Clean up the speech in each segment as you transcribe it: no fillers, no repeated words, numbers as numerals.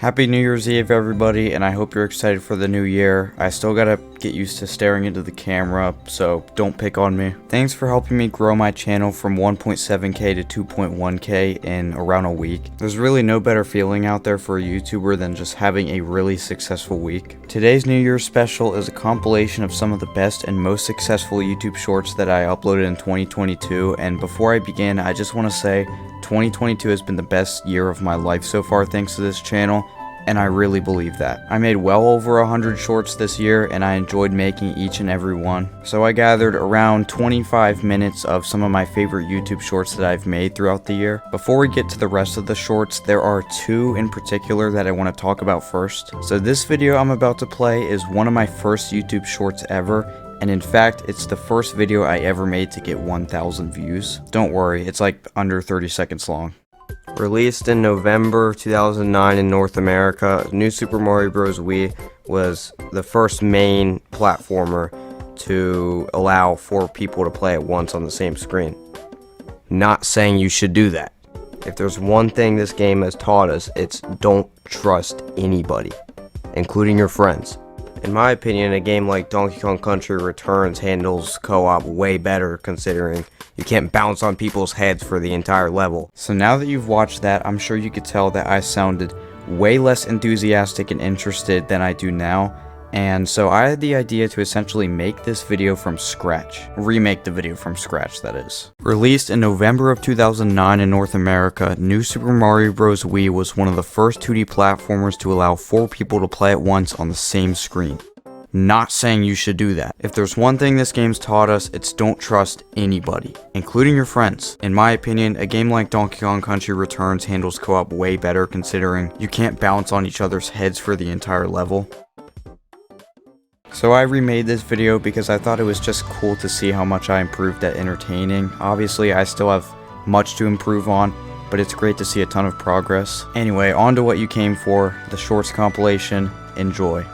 Happy New Year's Eve, everybody, and I hope you're excited for the new year. I still gotta get used to staring into the camera, so don't pick on me. Thanks for helping me grow my channel from 1.7k to 2.1k in around a week. There's really no better feeling out there for a YouTuber than just having a really successful week. Today's New Year's special is a compilation of some of the best and most successful YouTube shorts that I uploaded in 2022, and before I begin, I just want to say 2022 has been the best year of my life so far thanks to this channel, and I really believe that. I made well over 100 shorts this year, and I enjoyed making each and every one. So I gathered around 25 minutes of some of my favorite YouTube shorts that I've made throughout the year. Before we get to the rest of the shorts, there are two in particular that I want to talk about first. So this video I'm about to play is one of my first YouTube shorts ever, and in fact, it's the first video I ever made to get 1,000 views. Don't worry, it's like under 30 seconds long. Released in November 2009 in North America, New Super Mario Bros. Wii was the first main platformer to allow 4 people to play at once on the same screen. Not saying you should do that. If there's one thing this game has taught us, it's don't trust anybody, including your friends. In my opinion, a game like Donkey Kong Country Returns handles co-op way better, considering you can't bounce on people's heads for the entire level. So now that you've watched that, I'm sure you could tell that I sounded way less enthusiastic and interested than I do now, and so I had the idea to essentially make this video from scratch. Remake the video from scratch, that is. Released in November of 2009 in North America, New Super Mario Bros. Wii was one of the first 2D platformers to allow 4 people to play at once on the same screen. Not saying you should do that. If there's one thing this game's taught us, it's don't trust anybody, including your friends. In my opinion, a game like Donkey Kong Country Returns handles co-op way better, considering you can't bounce on each other's heads for the entire level. So I remade this video because I thought it was just cool to see how much I improved at entertaining. Obviously, I still have much to improve on, but it's great to see a ton of progress. Anyway, on to what you came for, the shorts compilation. Enjoy.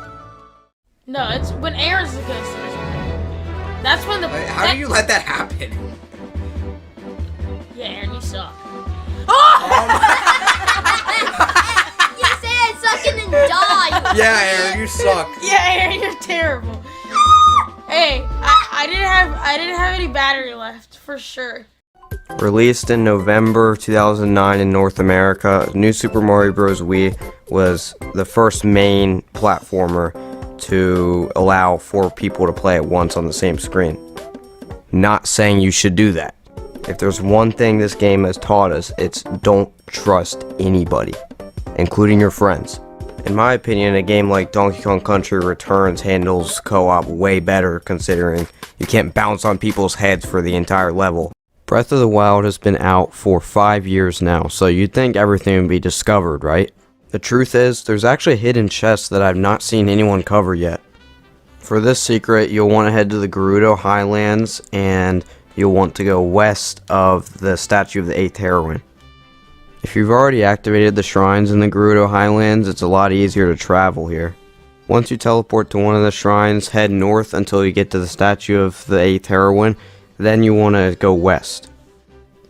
No, it's when Aaron's the ghost. That's when the. Wait, how do you let that happen? Yeah, Aaron, you suck. Oh! You said suck and then die. Yeah, Aaron, you suck. Yeah, Aaron, you're terrible. Hey, I didn't have any battery left for sure. Released in November 2009 in North America, New Super Mario Bros. Wii was the first main platformer to allow 4 people to play at once on the same screen. Not saying you should do that. If there's one thing this game has taught us, it's don't trust anybody, including your friends. In my opinion, a game like Donkey Kong Country Returns handles co-op way better, considering you can't bounce on people's heads for the entire level. Breath of the Wild has been out for 5 years now, so you'd think everything would be discovered, right? The truth is, there's actually hidden chests that I've not seen anyone cover yet. For this secret, you'll want to head to the Gerudo Highlands, and you'll want to go west of the statue of the 8th heroine. If you've already activated the shrines in the Gerudo Highlands, it's a lot easier to travel here. Once you teleport to one of the shrines, head north until you get to the statue of the 8th heroine, then you want to go west.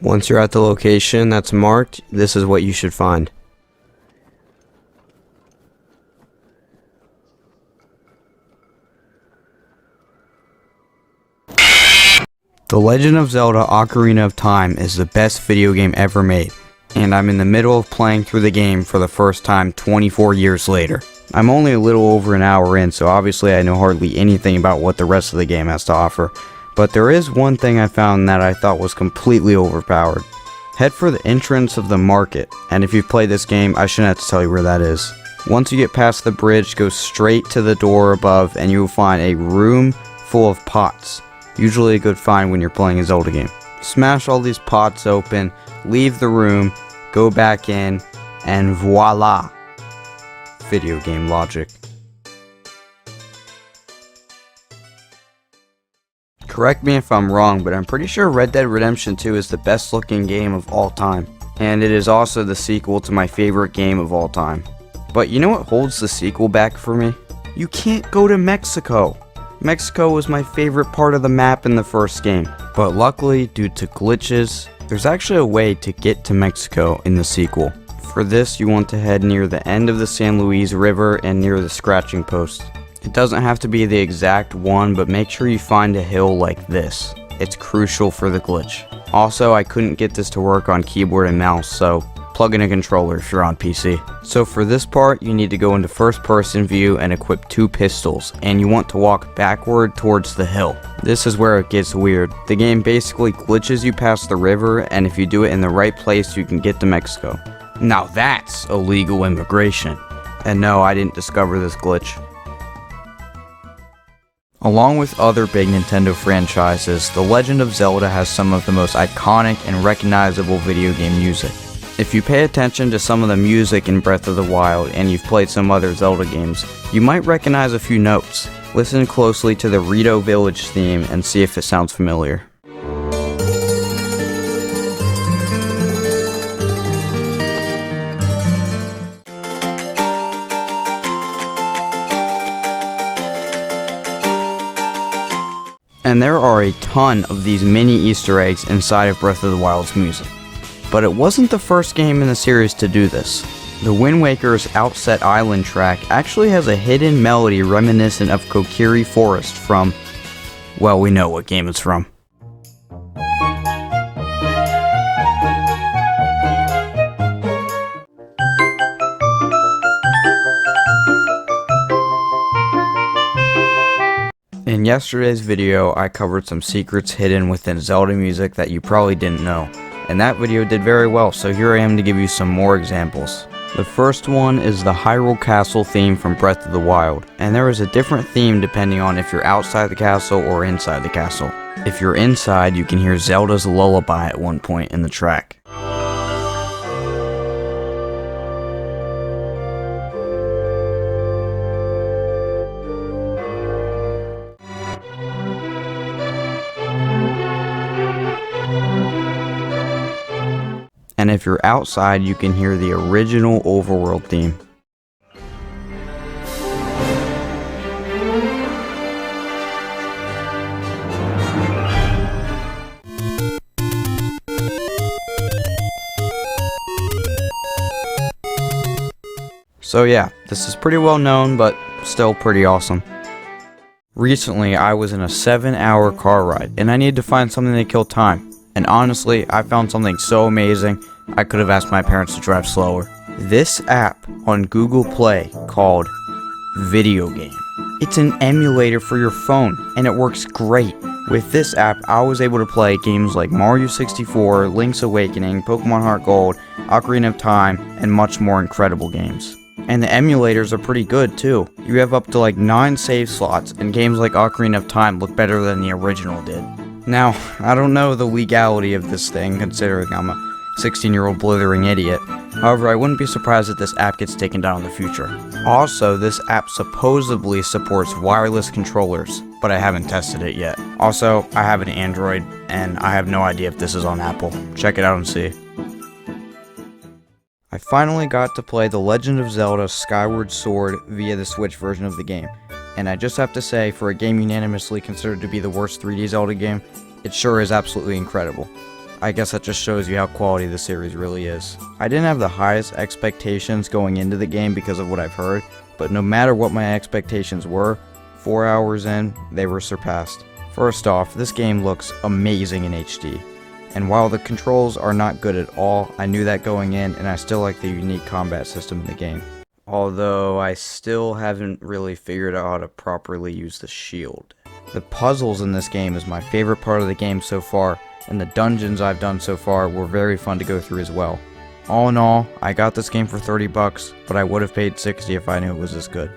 Once you're at the location that's marked, this is what you should find. The Legend of Zelda Ocarina of Time is the best video game ever made, and I'm in the middle of playing through the game for the first time 24 years later. I'm only a little over an hour in, so obviously I know hardly anything about what the rest of the game has to offer, but there is one thing I found that I thought was completely overpowered. Head for the entrance of the market, and if you've played this game, I shouldn't have to tell you where that is. Once you get past the bridge, go straight to the door above, and you will find a room full of pots. Usually a good find when you're playing a Zelda game. Smash all these pots open, leave the room, go back in, and voila! Video game logic. Correct me if I'm wrong, but I'm pretty sure Red Dead Redemption 2 is the best looking game of all time. And it is also the sequel to my favorite game of all time. But you know what holds the sequel back for me? You can't go to Mexico. Mexico was my favorite part of the map in the first game, but luckily, due to glitches, there's actually a way to get to Mexico in the sequel. For this, you want to head near the end of the San Luis River and near the scratching post. It doesn't have to be the exact one, but make sure you find a hill like this. It's crucial for the glitch. Also, I couldn't get this to work on keyboard and mouse, so plug in a controller if you're on PC. So for this part, you need to go into first person view and equip 2 pistols, and you want to walk backward towards the hill. This is where it gets weird. The game basically glitches you past the river, and if you do it in the right place, you can get to Mexico. Now that's illegal immigration. And no, I didn't discover this glitch. Along with other big Nintendo franchises, The Legend of Zelda has some of the most iconic and recognizable video game music. If you pay attention to some of the music in Breath of the Wild and you've played some other Zelda games, you might recognize a few notes. Listen closely to the Rito Village theme and see if it sounds familiar. And there are a ton of these mini Easter eggs inside of Breath of the Wild's music. But it wasn't the first game in the series to do this. The Wind Waker's Outset Island track actually has a hidden melody reminiscent of Kokiri Forest from, well, we know what game it's from. In yesterday's video, I covered some secrets hidden within Zelda music that you probably didn't know. And that video did very well, so here I am to give you some more examples. The first one is the Hyrule Castle theme from Breath of the Wild, and there is a different theme depending on if you're outside the castle or inside the castle. If you're inside, you can hear Zelda's lullaby at one point in the track. And if you're outside, you can hear the original overworld theme. So yeah, this is pretty well known, but still pretty awesome. Recently, I was in a 7-hour car ride, and I needed to find something to kill time. And honestly, I found something so amazing, I could have asked my parents to drive slower. This app on Google Play called Video Game. It's an emulator for your phone, and it works great. With this app, I was able to play games like Mario 64, Link's Awakening, Pokemon Heart Gold, Ocarina of Time, and much more incredible games. And the emulators are pretty good too. You have up to like 9 save slots, and games like Ocarina of Time look better than the original did. Now, I don't know the legality of this thing, considering I'm a 16-year-old blithering idiot. However, I wouldn't be surprised if this app gets taken down in the future. Also, this app supposedly supports wireless controllers, but I haven't tested it yet. Also, I have an Android, and I have no idea if this is on Apple. Check it out and see. I finally got to play The Legend of Zelda Skyward Sword via the Switch version of the game. And I just have to say, for a game unanimously considered to be the worst 3D Zelda game, it sure is absolutely incredible. I guess that just shows you how quality the series really is. I didn't have the highest expectations going into the game because of what I've heard, but no matter what my expectations were, 4 hours in, they were surpassed. First off, this game looks amazing in HD. And while the controls are not good at all, I knew that going in, and I still like the unique combat system in the game. Although I still haven't really figured out how to properly use the shield. The puzzles in this game is my favorite part of the game so far, and the dungeons I've done so far were very fun to go through as well. All in all, I got this game for $30, but I would have paid $60 if I knew it was this good.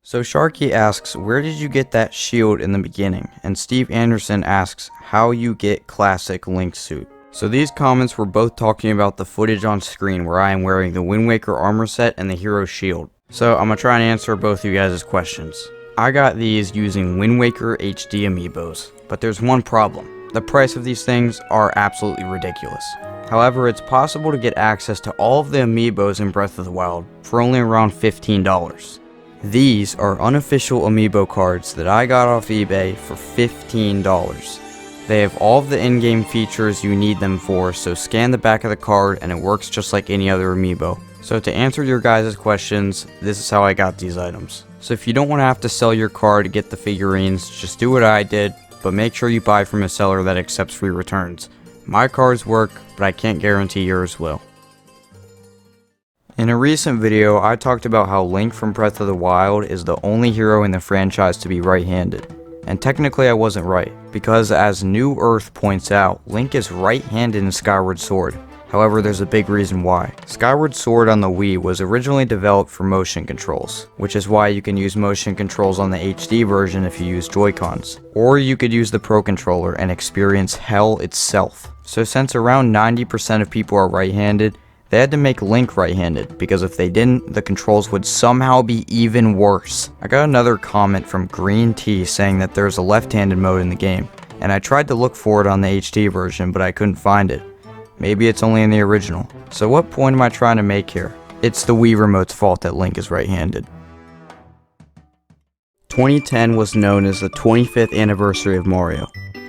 So Sharky asks, where did you get that shield in the beginning? And Steve Anderson asks, how you get classic Link suit. So these comments were both talking about the footage on screen where I am wearing the Wind Waker armor set and the hero shield. So I'm gonna try and answer both of you guys' questions. I got these using Wind Waker HD amiibos, but there's one problem. The price of these things are absolutely ridiculous. However, it's possible to get access to all of the amiibos in Breath of the Wild for only around $15. These are unofficial amiibo cards that I got off eBay for $15. They have all of the in-game features you need them for, so scan the back of the card and it works just like any other amiibo. So to answer your guys' questions, this is how I got these items. So if you don't want to have to sell your card to get the figurines, just do what I did, but make sure you buy from a seller that accepts free returns. My cards work, but I can't guarantee yours will. In a recent video, I talked about how Link from Breath of the Wild is the only hero in the franchise to be right-handed. And technically I wasn't right, because as New Earth points out, Link is right-handed in Skyward Sword. However, there's a big reason why. Skyward Sword on the Wii was originally developed for motion controls, which is why you can use motion controls on the HD version if you use Joy-Cons. Or you could use the Pro Controller and experience hell itself. So since around 90% of people are right-handed, they had to make Link right-handed, because if they didn't, the controls would somehow be even worse. I got another comment from Green Tea saying that there's a left-handed mode in the game, and I tried to look for it on the HD version, but I couldn't find it. Maybe it's only in the original. So what point am I trying to make here? It's the Wii Remote's fault that Link is right-handed. 2010 was known as the 25th anniversary of Mario,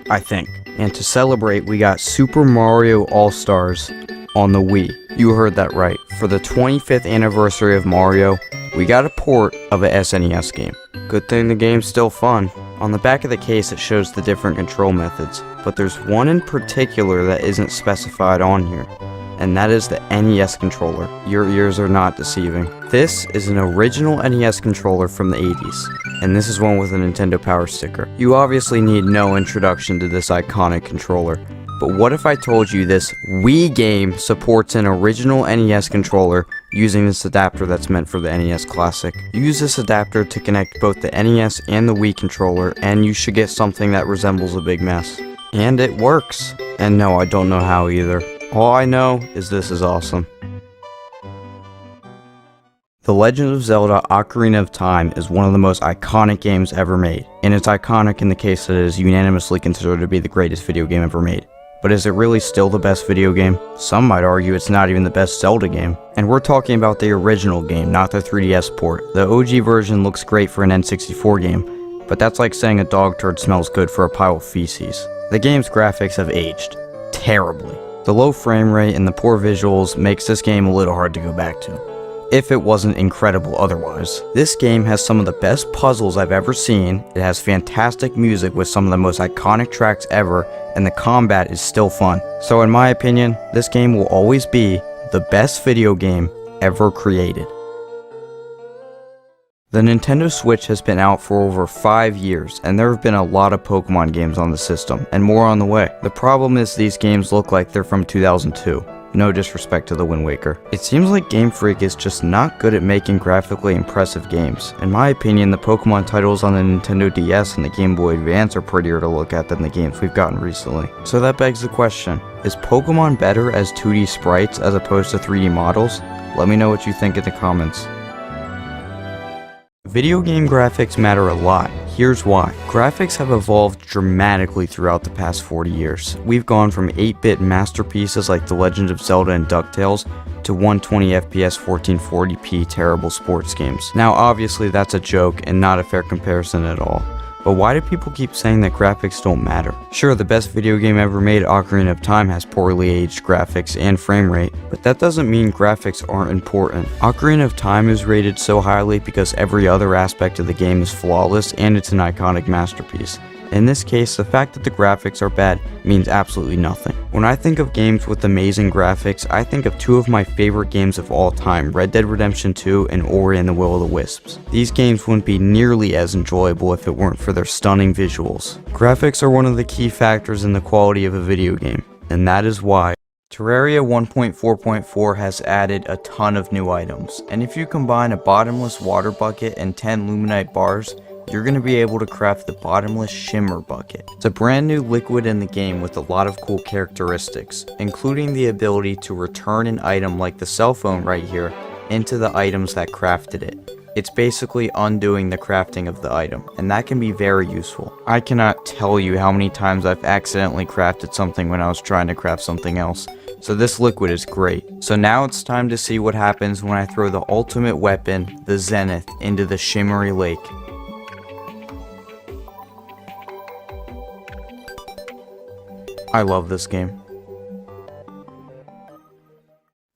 I think. And to celebrate, we got Super Mario All-Stars on the Wii. You heard that right. For the 25th anniversary of Mario, we got a port of a SNES game. Good thing the game's still fun. On the back of the case it shows the different control methods, but there's one in particular that isn't specified on here, and that is the NES controller. Your ears are not deceiving. This is an original NES controller from the 80s, and this is one with a Nintendo Power sticker. You obviously need no introduction to this iconic controller. But what if I told you this Wii game supports an original NES controller using this adapter that's meant for the NES Classic? Use this adapter to connect both the NES and the Wii controller, and you should get something that resembles a big mess. And it works. And no, I don't know how either. All I know is this is awesome. The Legend of Zelda Ocarina of Time is one of the most iconic games ever made, and it's iconic in the case that it is unanimously considered to be the greatest video game ever made. But is it really still the best video game? Some might argue it's not even the best Zelda game. And we're talking about the original game, not the 3DS port. The OG version looks great for an N64 game, but that's like saying a dog turd smells good for a pile of feces. The game's graphics have aged terribly. The low frame rate and the poor visuals makes this game a little hard to go back to, if it wasn't incredible otherwise. This game has some of the best puzzles I've ever seen, it has fantastic music with some of the most iconic tracks ever, and the combat is still fun. So in my opinion, this game will always be the best video game ever created. The Nintendo Switch has been out for over 5 years, and there have been a lot of Pokemon games on the system, and more on the way. The problem is these games look like they're from 2002. No disrespect to the Wind Waker. It seems like Game Freak is just not good at making graphically impressive games. In my opinion, the Pokemon titles on the Nintendo DS and the Game Boy Advance are prettier to look at than the games we've gotten recently. So that begs the question, is Pokemon better as 2D sprites as opposed to 3D models? Let me know what you think in the comments. Video game graphics matter a lot. Here's why. Graphics have evolved dramatically throughout the past 40 years. We've gone from 8-bit masterpieces like The Legend of Zelda and DuckTales to 120 FPS 1440p terrible sports games. Now obviously that's a joke and not a fair comparison at all. But why do people keep saying that graphics don't matter? Sure, the best video game ever made, Ocarina of Time, has poorly aged graphics and frame rate, but that doesn't mean graphics aren't important. Ocarina of Time is rated so highly because every other aspect of the game is flawless and it's an iconic masterpiece. In this case, the fact that the graphics are bad means absolutely nothing. When I think of games with amazing graphics, I think of two of my favorite games of all time, Red Dead Redemption 2 and Ori and the Will of the Wisps. These games wouldn't be nearly as enjoyable if it weren't for their stunning visuals. Graphics are one of the key factors in the quality of a video game, and that is why Terraria 1.4.4 has added a ton of new items, and if you combine a bottomless water bucket and 10 Luminite bars, you're going to be able to craft the bottomless shimmer bucket. It's a brand new liquid in the game with a lot of cool characteristics, including the ability to return an item like the cell phone right here into the items that crafted it. It's basically undoing the crafting of the item, and that can be very useful. I cannot tell you how many times I've accidentally crafted something when I was trying to craft something else. So this liquid is great. So now it's time to see what happens when I throw the ultimate weapon, the Zenith, into the shimmery lake. I love this game.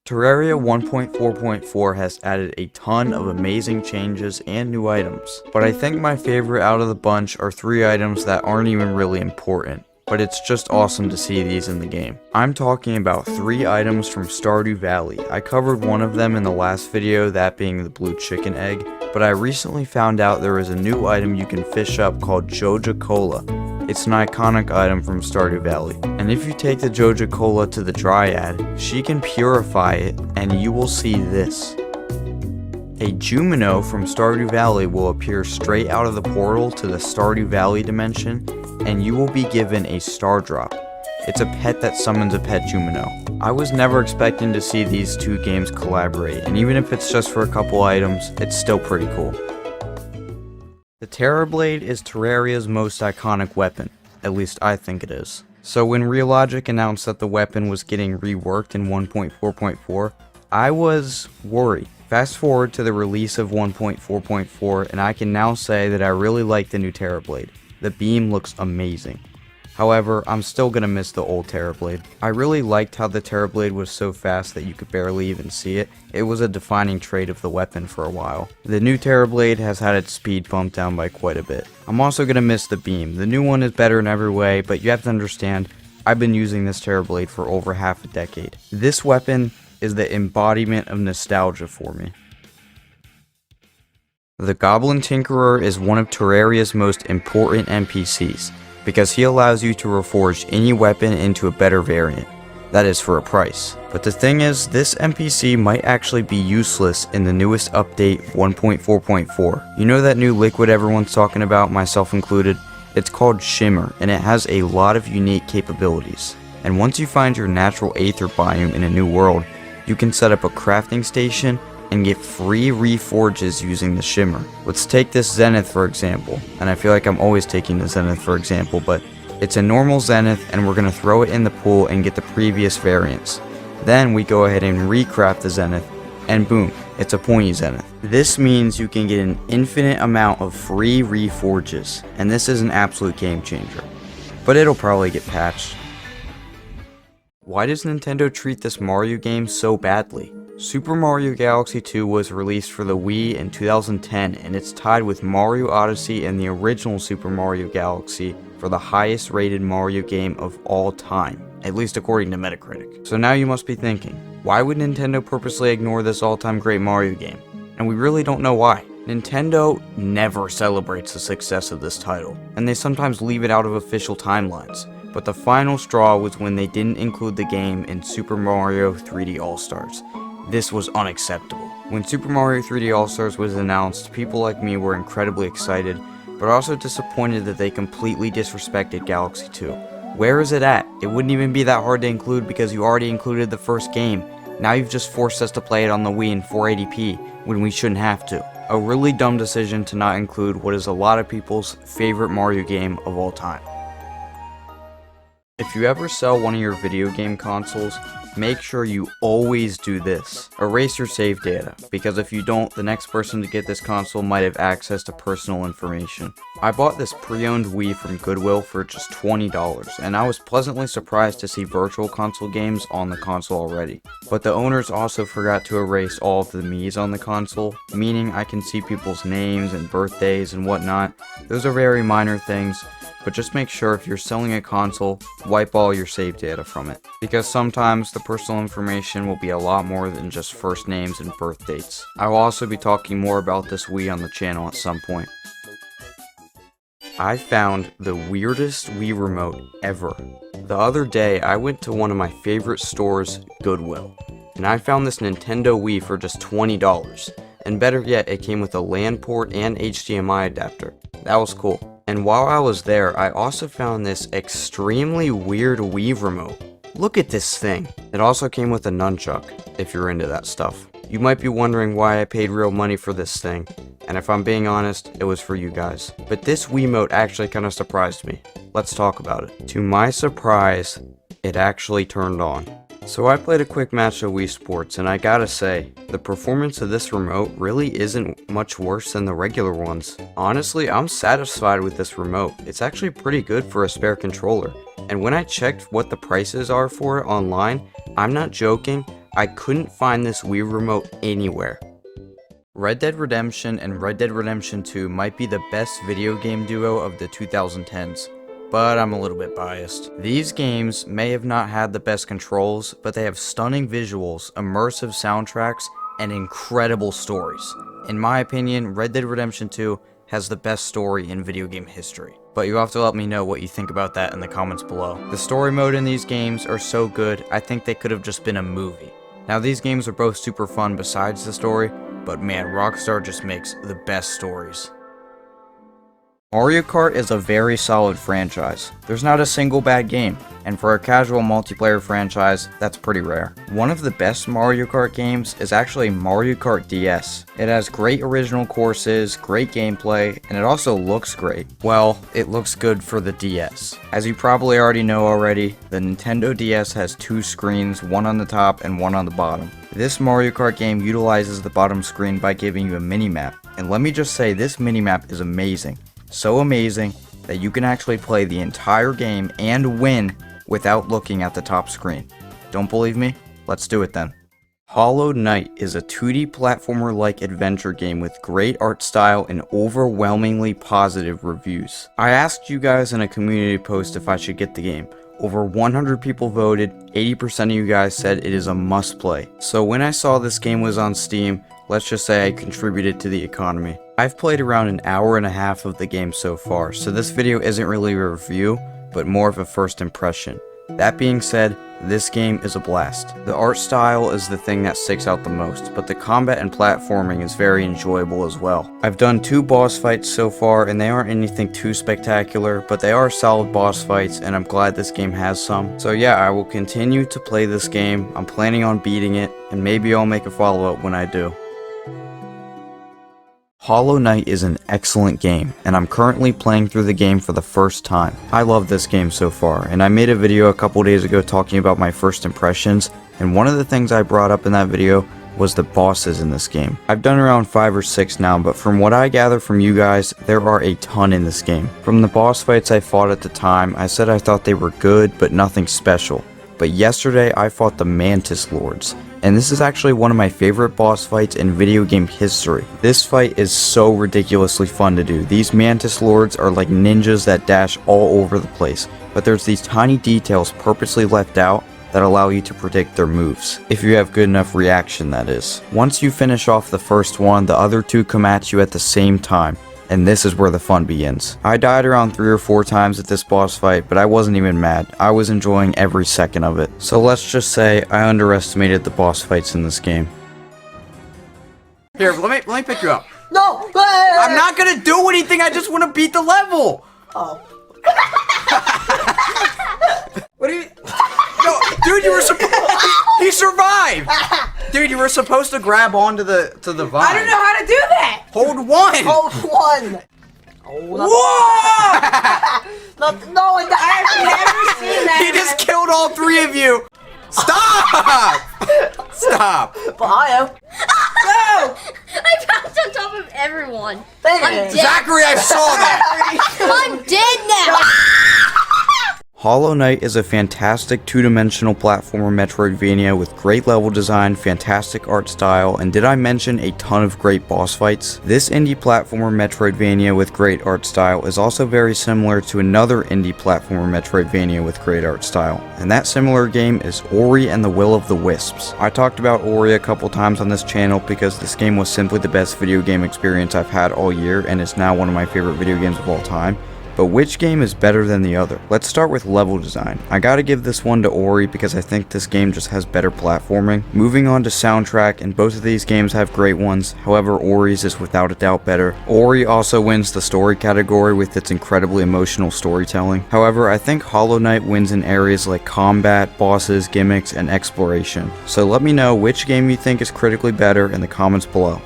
Terraria 1.4.4 has added a ton of amazing changes and new items, but I think my favorite out of the bunch are 3 items that aren't even really important, but it's just awesome to see these in the game. I'm talking about 3 items from Stardew Valley. I covered one of them in the last video, that being the blue chicken egg, but I recently found out there is a new item you can fish up called Joja Cola. It's an iconic item from Stardew Valley, and if you take the Joja Cola to the Dryad, she can purify it, and you will see this. A Jumino from Stardew Valley will appear straight out of the portal to the Stardew Valley dimension, and you will be given a star drop. It's a pet that summons a pet Jumino. I was never expecting to see these 2 games collaborate, and even if it's just for a couple items, it's still pretty cool. The Terrorblade is Terraria's most iconic weapon, at least I think it is. So when Realogic announced that the weapon was getting reworked in 1.4.4, I was worried. Fast forward to the release of 1.4.4 and I can now say that I really like the new Terrorblade. The beam looks amazing. However, I'm still gonna miss the old Terrorblade. I really liked how the Terrorblade was so fast that you could barely even see it. It was a defining trait of the weapon for a while. The new Terrorblade has had its speed bumped down by quite a bit. I'm also gonna miss the beam. The new one is better in every way, but you have to understand, I've been using this Terrorblade for over half a decade. This weapon is the embodiment of nostalgia for me. The Goblin Tinkerer is one of Terraria's most important NPCs, because he allows you to reforge any weapon into a better variant. That is for a price. But the thing is, this NPC might actually be useless in the newest update 1.4.4. You know that new liquid everyone's talking about, myself included? It's called Shimmer, and it has a lot of unique capabilities. And once you find your natural aether biome in a new world, you can set up a crafting station and get free reforges using the Shimmer. Let's take this Zenith for example, and I feel like I'm always taking the Zenith for example, but it's a normal Zenith and we're gonna throw it in the pool and get the previous variants. Then we go ahead and recraft the Zenith, and boom, it's a pointy Zenith. This means you can get an infinite amount of free reforges, and this is an absolute game changer. But it'll probably get patched. Why does Nintendo treat this Mario game so badly? Super Mario Galaxy 2 was released for the Wii in 2010, and it's tied with Mario Odyssey and the original Super Mario Galaxy for the highest rated Mario game of all time, at least according to Metacritic. So now you must be thinking, why would Nintendo purposely ignore this all-time great Mario game? And we really don't know why. Nintendo never celebrates the success of this title, and they sometimes leave it out of official timelines. But the final straw was when they didn't include the game in Super Mario 3D All-Stars. This was unacceptable. When Super Mario 3D All-Stars was announced, people like me were incredibly excited, but also disappointed that they completely disrespected Galaxy 2. Where is it at? It wouldn't even be that hard to include because you already included the first game. Now you've just forced us to play it on the Wii in 480p when we shouldn't have to. A really dumb decision to not include what is a lot of people's favorite Mario game of all time. If you ever sell one of your video game consoles, make sure you always do this. Erase your save data, because if you don't, the next person to get this console might have access to personal information. I bought this pre-owned Wii from Goodwill for just $20, and I was pleasantly surprised to see virtual console games on the console already. But the owners also forgot to erase all of the Miis on the console, meaning I can see people's names and birthdays and whatnot. Those are very minor things, but just make sure if you're selling a console, wipe all your save data from it. Because sometimes the personal information will be a lot more than just first names and birth dates. I will also be talking more about this Wii on the channel at some point. I found the weirdest Wii remote ever. The other day, I went to one of my favorite stores, Goodwill, and I found this Nintendo Wii for just $20. And better yet, it came with a LAN port and HDMI adapter. That was cool. And while I was there, I also found this extremely weird Wii remote. Look at this thing. It also came with a nunchuck, if you're into that stuff. You might be wondering why I paid real money for this thing, and if I'm being honest, it was for you guys. But this Wiimote actually kind of surprised me. Let's talk about it. To my surprise, it actually turned on. So I played a quick match of Wii Sports, and I gotta say, the performance of this remote really isn't much worse than the regular ones. Honestly, I'm satisfied with this remote. It's actually pretty good for a spare controller. And when I checked what the prices are for it online, I'm not joking, I couldn't find this Wii remote anywhere. Red Dead Redemption and Red Dead Redemption 2 might be the best video game duo of the 2010s, but I'm a little bit biased. These games may have not had the best controls, but they have stunning visuals, immersive soundtracks, and incredible stories. In my opinion, Red Dead Redemption 2 has the best story in video game history. But you have to let me know what you think about that in the comments below. The story mode in these games are so good, I think they could have just been a movie. Now these games are both super fun besides the story, but man, Rockstar just makes the best stories. Mario Kart is a very solid franchise. There's not a single bad game, and for a casual multiplayer franchise, that's pretty rare. One of the best Mario Kart games is actually Mario Kart DS. It has great original courses, great gameplay, and it also looks great. Well, it looks good for the DS. As you probably already know already, the Nintendo DS has two screens, one on the top and one on the bottom. This Mario Kart game utilizes the bottom screen by giving you a mini-map, and let me just say this mini-map is amazing. So amazing that you can actually play the entire game and win without looking at the top screen. Don't believe me? Let's do it then. Hollow Knight is a 2D platformer-like adventure game with great art style and overwhelmingly positive reviews. I asked you guys in a community post if I should get the game. Over 100 people voted, 80% of you guys said it is a must play. So when I saw this game was on Steam, let's just say I contributed to the economy. I've played around an hour and a half of the game so far, so this video isn't really a review, but more of a first impression. That being said, this game is a blast. The art style is the thing that sticks out the most, but the combat and platforming is very enjoyable as well. I've done 2 boss fights so far, and they aren't anything too spectacular, but they are solid boss fights, and I'm glad this game has some. So yeah, I will continue to play this game. I'm planning on beating it, and maybe I'll make a follow-up when I do. Hollow Knight is an excellent game, and I'm currently playing through the game for the first time. I love this game so far, and I made a video a couple days ago talking about my first impressions, and one of the things I brought up in that video was the bosses in this game. I've done around 5 or 6 now, but from what I gather from you guys, there are a ton in this game. From the boss fights I fought at the time, I said I thought they were good, but nothing special. But yesterday I fought the Mantis Lords, and this is actually one of my favorite boss fights in video game history. This fight is so ridiculously fun to do. These Mantis Lords are like ninjas that dash all over the place, but there's these tiny details purposely left out that allow you to predict their moves. If you have good enough reaction, that is. Once you finish off the first one, the other 2 come at you at the same time. And this is where the fun begins. I died around 3 or 4 times at this boss fight, but I wasn't even mad. I was enjoying every second of it. So let's just say I underestimated the boss fights in this game. Here, let me pick you up. No! I'm not gonna do anything, I just wanna beat the level! Oh. What do you... No, dude, you were supposed... He survived! Dude, you were supposed to grab onto the vine. I don't know how to do that! Hold 1! Hold 1! Oh, Whoa! no, I've never seen that. He just killed all 3 of you! Stop! Stop! But I am. No! I bounced on top of everyone. Dang I'm it. dead. Zachary, I saw that! I'm dead now. Hollow Knight is a fantastic 2-dimensional platformer Metroidvania with great level design, fantastic art style, and did I mention a ton of great boss fights? This indie platformer Metroidvania with great art style is also very similar to another indie platformer Metroidvania with great art style, and that similar game is Ori and the Will of the Wisps. I talked about Ori a couple times on this channel because this game was simply the best video game experience I've had all year, and it's now one of my favorite video games of all time. But which game is better than the other? Let's start with level design. I gotta give this one to Ori because I think this game just has better platforming. Moving on to soundtrack, and both of these games have great ones, however Ori's is without a doubt better. Ori also wins the story category with its incredibly emotional storytelling. However, I think Hollow Knight wins in areas like combat, bosses, gimmicks, and exploration. So let me know which game you think is critically better in the comments below.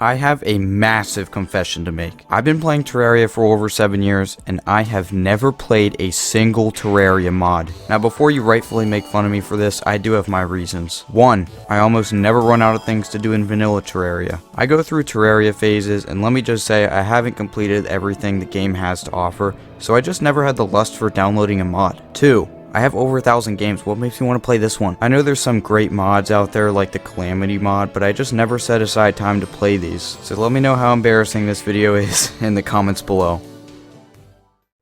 I have a massive confession to make. I've been playing Terraria for over 7 years, and I have never played a single Terraria mod. Now before you rightfully make fun of me for this, I do have my reasons. 1. I almost never run out of things to do in vanilla Terraria. I go through Terraria phases, and let me just say I haven't completed everything the game has to offer, so I just never had the lust for downloading a mod. 2. I have over 1,000 games. What makes me want to play this one? I know there's some great mods out there like the Calamity mod, but I just never set aside time to play these. So let me know how embarrassing this video is in the comments below.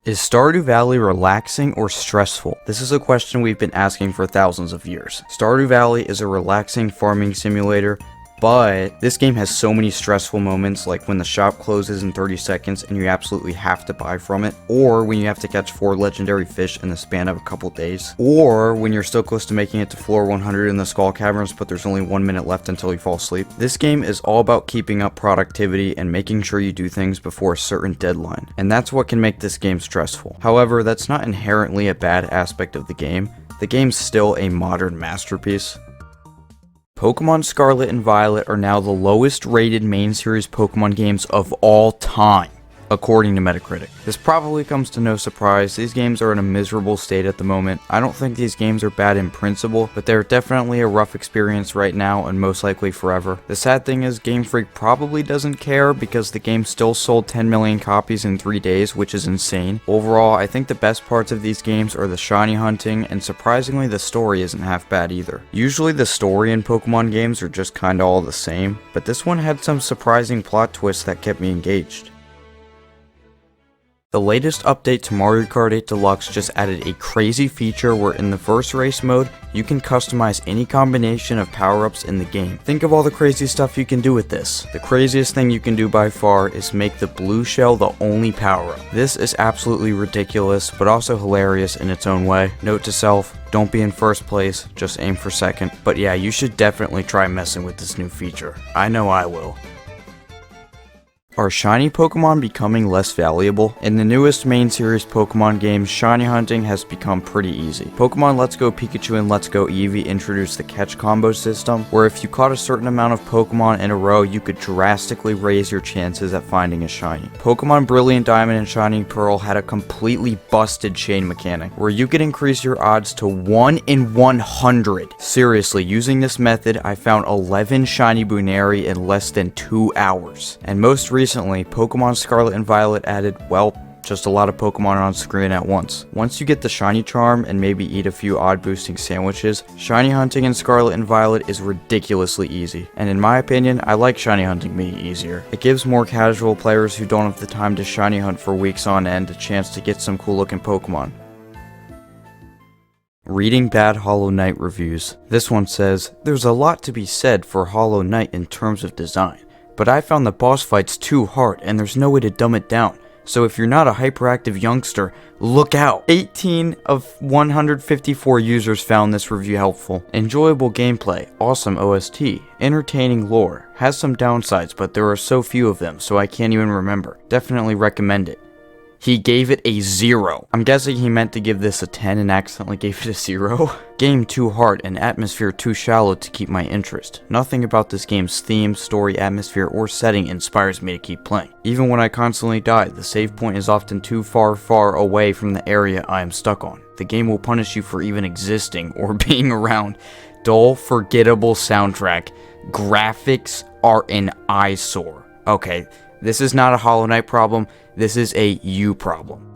Is Stardew Valley relaxing or stressful? This is a question we've been asking for thousands of years. Stardew Valley is a relaxing farming simulator, but this game has so many stressful moments, like when the shop closes in 30 seconds and you absolutely have to buy from it, or when you have to catch 4 legendary fish in the span of a couple days, or when you're still close to making it to floor 100 in the skull caverns but there's only 1 minute left until you fall asleep. This game is all about keeping up productivity and making sure you do things before a certain deadline, and that's what can make this game stressful. However, that's not inherently a bad aspect of the game. The game's still a modern masterpiece. Pokemon Scarlet and Violet are now the lowest rated main series Pokemon games of all time, according to Metacritic. This probably comes to no surprise. These games are in a miserable state at the moment. I don't think these games are bad in principle, but they're definitely a rough experience right now and most likely forever. The sad thing is Game Freak probably doesn't care because the game still sold 10 million copies in 3 days, which is insane. Overall, I think the best parts of these games are the shiny hunting, and surprisingly the story isn't half bad either. Usually the story in Pokemon games are just kinda all the same, but this one had some surprising plot twists that kept me engaged. The latest update to Mario Kart 8 Deluxe just added a crazy feature where in the first race mode, you can customize any combination of power-ups in the game. Think of all the crazy stuff you can do with this. The craziest thing you can do by far is make the blue shell the only power-up. This is absolutely ridiculous, but also hilarious in its own way. Note to self, don't be in first place, just aim for second. But yeah, you should definitely try messing with this new feature. I know I will. Are shiny Pokemon becoming less valuable? In the newest main series Pokemon games, shiny hunting has become pretty easy. Pokemon Let's Go Pikachu and Let's Go Eevee introduced the catch combo system, where if you caught a certain amount of Pokemon in a row, you could drastically raise your chances at finding a shiny. Pokemon Brilliant Diamond and Shining Pearl had a completely busted chain mechanic, where you could increase your odds to 1 in 100. Seriously, using this method, I found 11 shiny Bunary in less than 2 hours. And most recently, Pokemon Scarlet and Violet added, well, just a lot of Pokemon on screen at once. Once you get the shiny charm and maybe eat a few odd boosting sandwiches, shiny hunting in Scarlet and Violet is ridiculously easy. And in my opinion, I like shiny hunting being easier. It gives more casual players who don't have the time to shiny hunt for weeks on end a chance to get some cool looking Pokemon. Reading bad Hollow Knight reviews. This one says, there's a lot to be said for Hollow Knight in terms of design, but I found the boss fights too hard and there's no way to dumb it down. So if you're not a hyperactive youngster, look out! 18 of 154 users found this review helpful. Enjoyable gameplay, awesome OST, entertaining lore, has some downsides but there are so few of them so I can't even remember. Definitely recommend it. He gave it a 0. I'm guessing he meant to give this a 10 and accidentally gave it a 0. Game too hard and atmosphere too shallow to keep my interest. Nothing about this game's theme, story, atmosphere, or setting inspires me to keep playing. Even when I constantly die, the save point is often too far away from the area I am stuck on. The game will punish you for even existing or being around. Dull, forgettable soundtrack. Graphics are an eyesore. Okay, this is not a Hollow Knight problem. This is a you problem.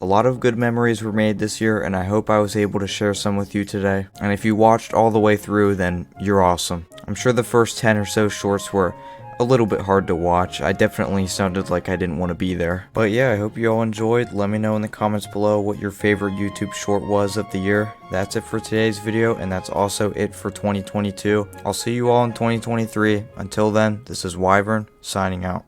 A lot of good memories were made this year, and I hope I was able to share some with you today. And if you watched all the way through, then you're awesome. I'm sure the first 10 or so shorts were a little bit hard to watch. I definitely sounded like I didn't want to be there. But yeah, I hope you all enjoyed. Let me know in the comments below what your favorite YouTube short was of the year. That's it for today's video, and that's also it for 2022. I'll see you all in 2023. Until then, this is Wyvrn, signing out.